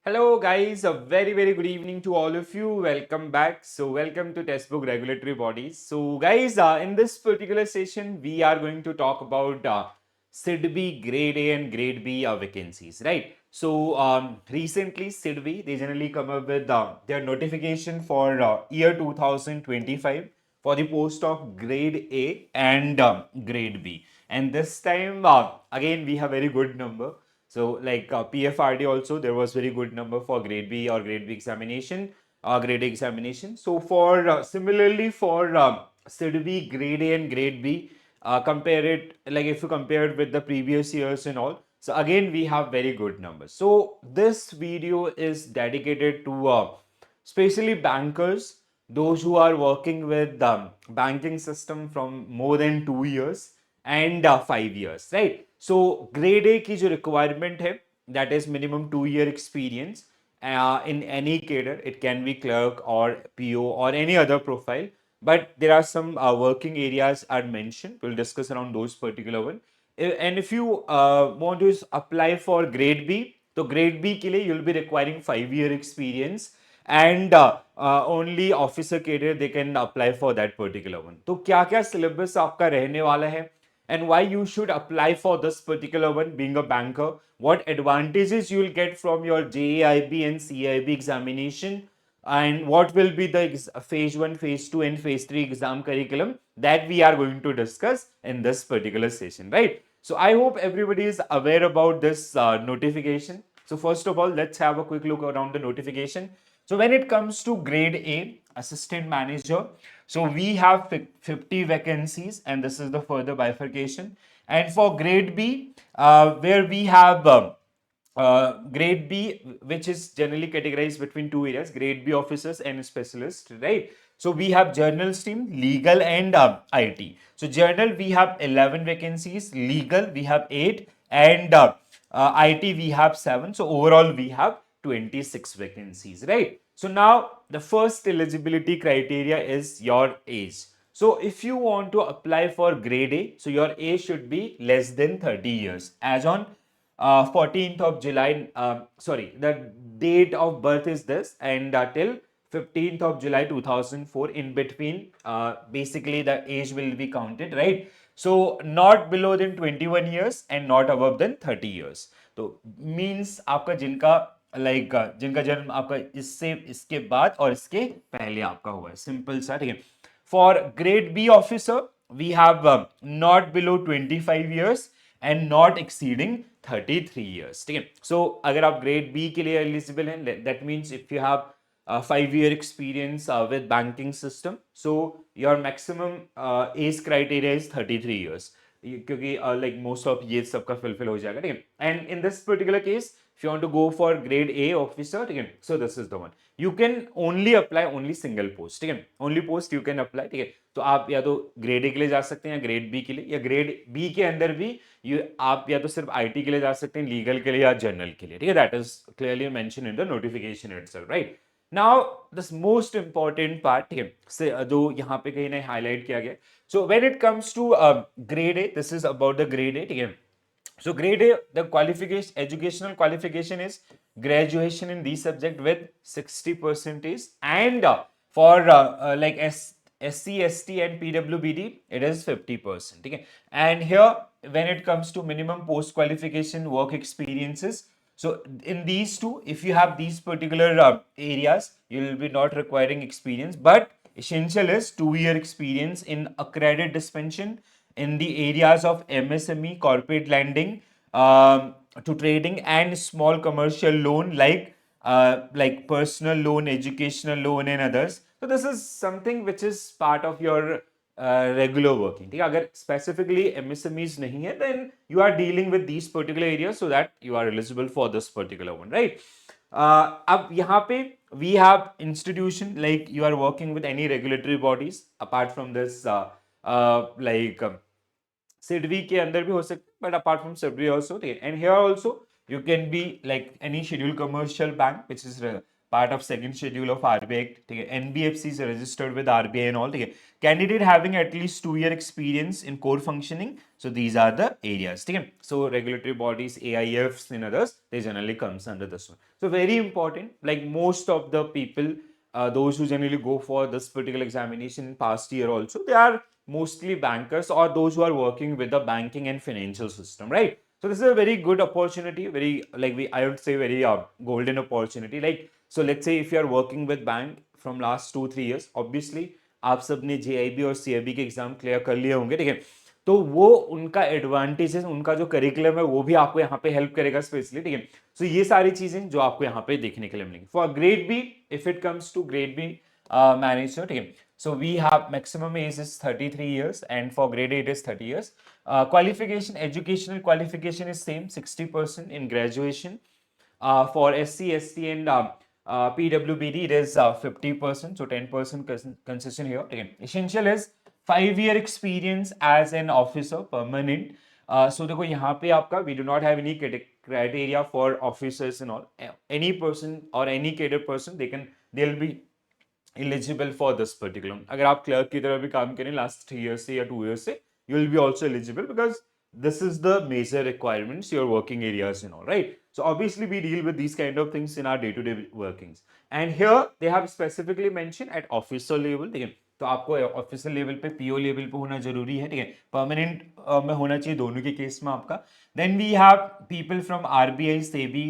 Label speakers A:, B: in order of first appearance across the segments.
A: Hello guys, a very good evening to all of you. Welcome back. So welcome to Testbook Regulatory Bodies. So guys, in this particular session, we are going to talk about SIDBI Grade A and Grade B vacancies, right? So recently SIDBI, they generally come up with their notification for year 2025 for the post of Grade A and Grade B. And this time, again, we have very good number. So like PFRD also, there was very good number for grade B or grade B examination, grade A examination. So for similarly for SIDBI grade A and grade B, compare it like if you compare it with the previous years and all. So again, we have very good numbers. So this video is dedicated to especially bankers, those who are working with banking system from more than 2 years and 5 years, right? So grade A की जो requirement है, that is minimum 2 year experience in any cadre. It can be clerk or PO or any other profile. But there are some working areas are mentioned. We'll discuss around those particular one. And if you want to apply for grade B, so grade B के लिए you'll be requiring 5 year experience and only officer cadre they can apply for that particular one. तो क्या क्या syllabus आपका रहने वाला है and why you should apply for this particular one being a banker, what advantages you will get from your JAIB and CIB examination, and what will be the phase 1, phase 2 and phase 3 exam curriculum that we are going to discuss in this particular session, right? So I hope everybody is aware about this notification. So first of all, let's have a quick look around the notification. So when it comes to grade A, assistant manager, so we have 50 vacancies and this is the further bifurcation. And for grade B, where we have grade B, which is generally categorized between two areas, grade B officers and specialists, right? So we have journal stream, legal and IT. So journal, we have 11 vacancies, legal, we have 8 and IT, we have 7. So overall, we have 26 vacancies, right? So now the first eligibility criteria is your age. So if you want to apply for grade A, so your age should be less than 30 years. As on 14th of July, the date of birth is this, and till 15th of July 2004, in between, basically the age will be counted, right? So not below than 21 years and not above than 30 years. तो means आपका जिनका जिनका जन्म आपका इससे इसके बाद और इसके पहले आपका हुआ है, सिंपल सा, ठीक है. For grade B officer we have not below 25 years and not exceeding 33 years, ठीक है. सो अगर आप ग्रेड बी के लिए एलिजिबल हैं, that means if you have 5 year experience with banking system, so your maximum age criteria is 33 years, क्योंकि like most of ये सबका fulfill हो जाएगा, ठीक है. And in this particular case, if you want to go for grade A officer, ठीक है, so this is the one. You can only apply only single post, ठीक है, only post you can apply, ठीक है. तो आप या तो ग्रेड ए के लिए जा सकते हैं या ग्रेड बी के लिए, या ग्रेड बी के अंदर भी आप या तो सिर्फ आईटी के लिए जा सकते हैं, लीगल के लिए या जनरल के लिए, ठीक है. That is clearly mention in the notification itself, right. Now this most important part, ठीक है, जो यहाँ पे कहीं ना हाईलाइट किया गया. So when it comes to grade A, this is about the grade A, ठीक है. So grade A, the qualification, educational qualification is graduation in these subject with 60%, and for like SC, ST and PWBD, it is 50%. Okay? And here, when it comes to minimum post qualification work experiences, so in these two, if you have these particular areas, you will be not requiring experience, but essential is 2 year experience in accredited dispensation in the areas of MSME, corporate lending, to trading and small commercial loan like personal loan, educational loan and others. So this is something which is part of your regular working. ठीक है, अगर specifically MSMEs नहीं है, then you are dealing with these particular areas so that you are eligible for this particular one, right? अब यहाँ पे we have institution, like you are working with any regulatory bodies apart from this SIDBI के अंदर भी हो सकते हैं, but apart from SIDBI also, and here also you can be like any scheduled commercial bank which is part of second schedule of RBI Act, ठीक है, NBFC is registered with RBI and all, ठीक है, candidate having at least 2 year experience in core functioning, so these are the areas, ठीक है, so regulatory bodies, AIFs and others, they generally comes under this one. So very important, like most of the people, those who generally go for this particular examination in past year also, they are mostly bankers or those who are working with the banking and financial system, right? So this is a very good opportunity, very like I would say very golden opportunity. Like so, let's say if you are working with bank from last 2-3 years, obviously आप सब ने JIB और CIB के exam clear कर लिए होंगे, ठीक है, तो वो उनका एडवांटेज है, उनका जो करिकुलम है वो भी आपको यहाँ पे हेल्प करेगा स्पेशली, ठीक है. सो ये सारी चीजें जो आपको यहाँ पे देखने के लिए मिलेंगी. For grade B, if it comes to grade B manager, ठीक है, so we have maximum age is 33 years and for grade A it is 30 years. Qualification, educational qualification is same, 60% in graduation. For SC, ST and PWBD it is 50%, so 10% concession here. Again, essential is 5 year experience as an officer permanent. So देखो यहाँ पे आपका we do not have any criteria for officers and all. Any person or any cadre person, they'll be eligible for this particular. अगर आप clerk की तरह भी काम करें last 3 years से या 2 years से, you will be also eligible because this is the major requirements, your working areas and all, right? So obviously we deal with these kind of things in our day-to-day workings. And here they have specifically mentioned at officer level, ठीक है, तो आपको officer level पे PO level पे होना जरूरी है, ठीक है, परमानेंट में होना चाहिए दोनों के केस में आपका. Then we have people from RBI, SEBI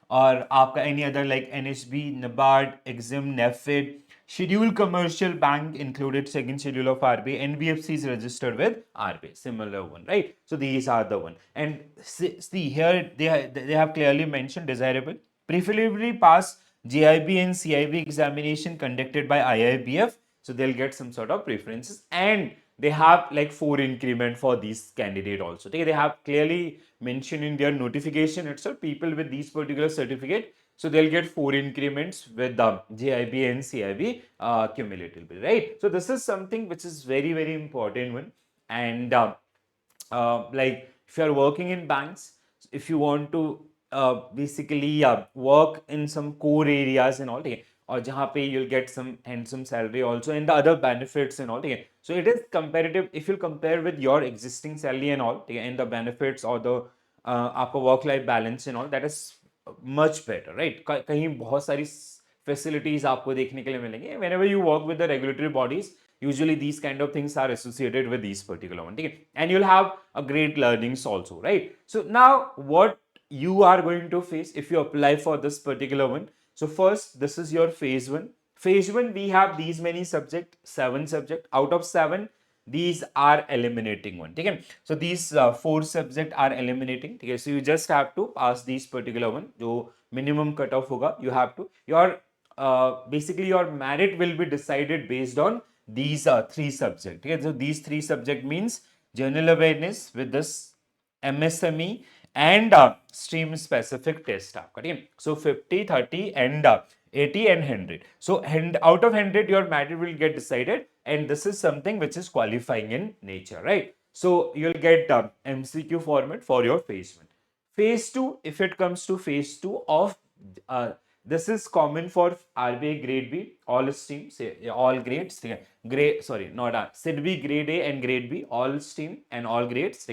A: और आपका any other like NSB, NABARD, EXIM, NAFED, scheduled commercial bank included second schedule of RBI, NBFC is registered with RBI, similar one, right? So these are the one. And see here they have clearly mentioned desirable, preferably pass JIB and CIB examination conducted by IIBF, so they'll get some sort of preferences. And they have like 4 increment for these candidate also. They have clearly mentioned in their notification itself, people with these particular certificate, so they'll get 4 increments with the JIB and CIB cumulatively, right? So this is something which is very, very important one. And like if you are working in banks, if you want to basically work in some core areas and all, okay, or jahan pe you'll get some handsome salary also and the other benefits and all, okay. So it is comparative. If you compare with your existing salary and all, okay, and the benefits or the आपका work life balance and all, that is much better, right? कहीं बहुत सारी facilities आपको देखने के लिए मिलेंगे. Whenever you work with the regulatory bodies, usually these kind of things are associated with these particular one, okay? And you'll have a great learnings also, right? So now what you are going to face if you apply for this particular one. So first, this is your phase 1. Phase 1, we have these many subject, 7 subject. Out of 7, these are eliminating one, okay? So these 4 subject are eliminating, okay? So you just have to pass these particular one, जो minimum cutoff होगा, you have to, your basically your merit will be decided based on these 3 subject, okay? So these 3 subject means general awareness with this MSME and stream specific test, okay? So 50, 30 and 80 and 100. So out of 100 your merit will get decided, and this is something which is qualifying in nature, right? So you'll get MCQ format for your phase 1. Phase 2, if it comes to phase 2 of this is common for RBI Grade B, all streams, all grades, grade, sorry, not SIDBI Grade A and Grade B, all stream and all grades.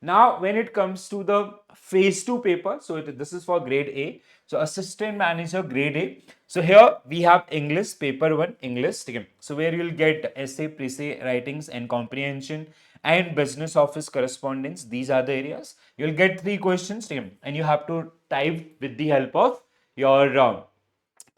A: Now, when it comes to the phase 2 paper, so this is for Grade A. So Assistant Manager Grade A. So here we have English, paper 1, English. So where you'll get essay, pre-essay writings and comprehension and business office correspondence. These are the areas. You'll get 3 questions, and you have to type with the help of your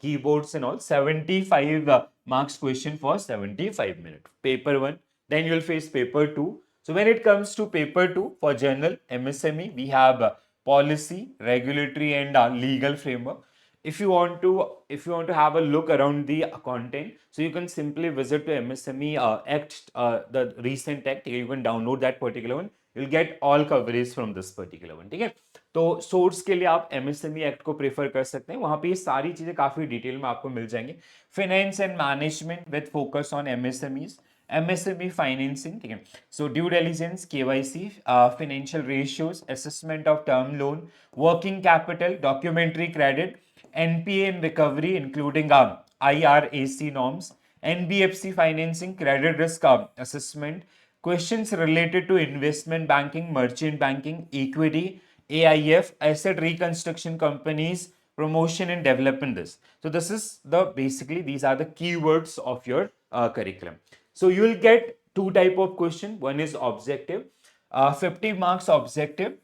A: keyboards and all. 75 marks question for 75 minutes. Paper 1. Then you'll face paper 2. So when it comes to paper 2 for general MSME, we have policy, regulatory and legal framework. If you want to have a look around the content, so you can simply visit to MSME Act, the recent act. You can download that particular one. You'll get all coverage from this particular one. ठीक है, तो source के लिए आप MSME act को prefer कर सकते हैं. वहां पे ये सारी चीजें काफी डिटेल में आपको मिल जाएंगे. Finance and management with focus on MSMEs, MSME financing, ठीक है. So due diligence, KYC, financial ratios, assessment of term loan, working capital, documentary credit, NPA in recovery, including IRAC norms, NBFC financing, credit risk assessment, questions related to investment banking, merchant banking, equity, AIF, asset reconstruction companies, promotion and development this. So this is the basically these are the keywords of your curriculum. So you will get two type of question. One is objective, 50 marks objective,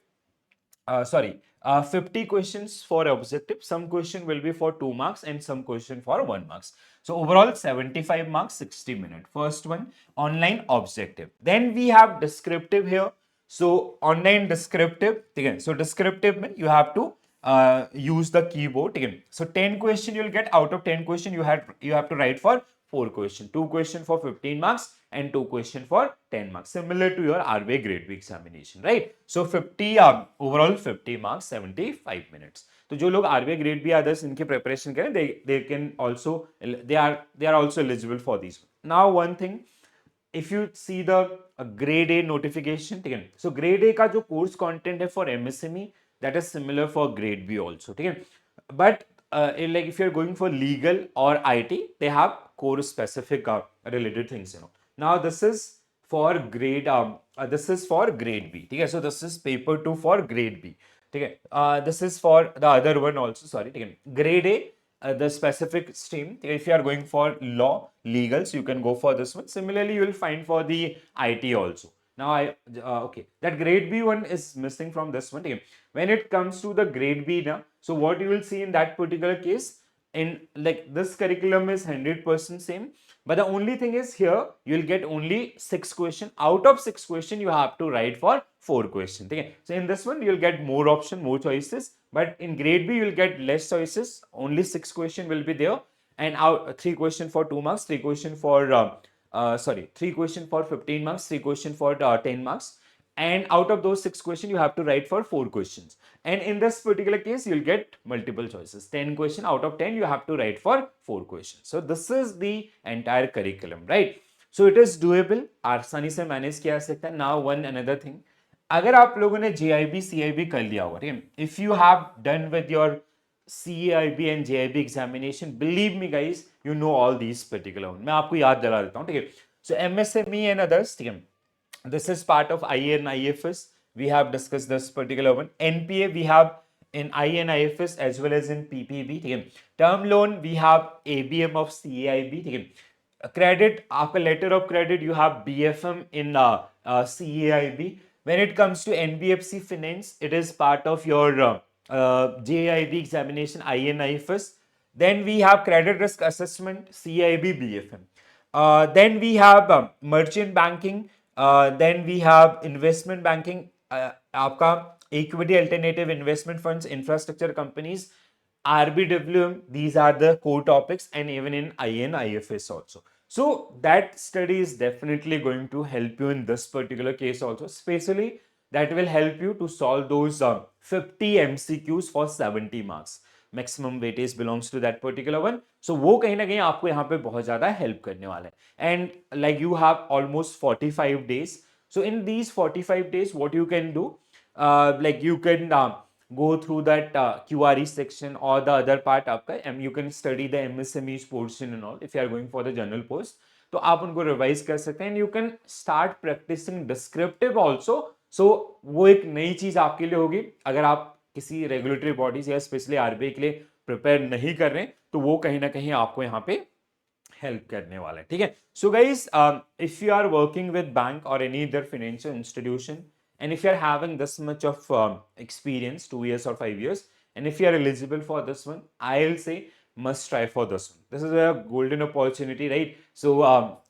A: 50 questions for objective. Some question will be for 2 marks and some question for 1 marks. So overall 75 marks, 60 minutes. First one, online objective. Then we have descriptive here. So online descriptive, again, so descriptive means you have to use the keyboard again. So 10 question you'll get. Out of 10 question you have to write for 4 question, 2 question for 15 marks and 2 question for 10 marks, similar to your RBI grade B examination, right? So 50 overall 50 marks, 75 minutes. तो जो लोग RBI grade B others इनकी preparation करें, they can also they are also eligible for these. Now one thing, if you see the grade A notification, ठीक है, so grade A का जो course content है for MSME, that is similar for grade B also, ठीक है, but like if you're going for legal or IT, they have course specific related things, you know. Now this is for grade this is for grade B, ठीक है, so this is paper 2 for grade B, ठीक है, this is for the other one also, sorry, ठीक है, grade A, the specific stream. If you are going for law, legals, you can go for this one. Similarly, you will find for the IT also. Now, okay, that grade B one is missing from this one. Okay. When it comes to the grade B now, so what you will see in that particular case, in like this curriculum is 100% same, but the only thing is here you will get only 6 questions. Out of 6 questions, you have to write for 4 questions. Okay. So in this one, you will get more option, more choices. But in grade B, you will get less choices. Only 6 questions will be there, and out 3 questions for 2 marks, 3 questions for 3 questions for 15 marks, 3 questions for 10 marks. And out of those 6 questions, you have to write for 4 questions. And in this particular case, you'll get multiple choices. 10 questions out of 10, you have to write for 4 questions. So this is the entire curriculum, right? So it is doable. आसानी से manage किया जा सकता है. Now one another thing. अगर आप लोगों ने JIB, CIB कर लिया होगा, ठीक है? If you have done with your CIB and JIB examination, believe me guys, you know all these particular one. मैं आपको याद दिला देता हूँ, ठीक है? So MSME and others, ठीक है? This is part of IA and IFS. We have discussed this particular one. NPA we have in IA and IFS as well as in PPB, ठीक है? Term loan we have ABM of CAIB, ठीक है? Credit, आपका letter of credit, you have BFM in CAIB. When it comes to NBFC finance, it is part of your JIB examination, INIFS. Then we have credit risk assessment, CIB, BFM. Then we have merchant banking. Then we have investment banking, आपका equity alternative investment funds, infrastructure companies, RBWM. These are the core topics, and even in IN, IFS also. So that study is definitely going to help you in this particular case also, especially that will help you to solve those 50 MCQs for 70 marks. Maximum weightage belongs to that particular one. So वो कहीं ना कहीं आपको यहाँ पे बहुत ज़्यादा help करने वाला है. And like you have almost 45 days. So in these 45 days, what you can do, like you can go through that QRE section or the other part आपका, and you can study the MSME's portion and all if you are going for the general post. तो आप उनको revise कर सकते हैं, and you can start practicing descriptive also. So वो एक नई चीज आपके लिए होगी. अगर आप किसी रेगुलेटरी बॉडीज या स्पेशली आरबीआई के लिए प्रिपेयर नहीं कर रहे हैं, तो वो कहीं ना कहीं आपको यहाँ पे हेल्प करने वाला है, ठीक है? So guys, if you are working with bank और any other financial institution, and if you are having this much of experience, 2 years or 5 years, and if you are eligible for this one, I'll say must try for this one. This is a golden opportunity, right? So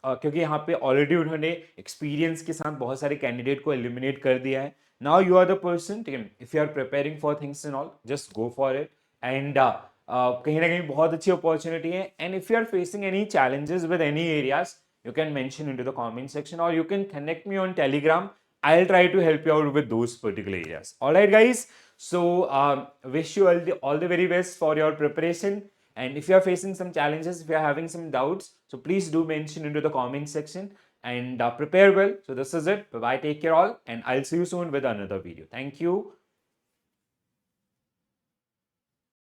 A: क्योंकि यहाँ पे already उन्होंने experience के साथ बहुत सारे candidate को eliminate कर दिया है. Now you are the person, if you are preparing for things and all, just go for it. And कहीं ना कहीं बहुत अच्छी opportunity है. And if you are facing any challenges with any areas, you can mention into the comment section, or you can connect me on Telegram. I'll try to help you out with those particular areas. All right, guys. So wish you all the very best for your preparation. And if you are facing some challenges, if you are having some doubts, so please do mention into the comment section, and prepare well. So this is it. Bye bye. Take care all, and I'll see you soon with another video. Thank you.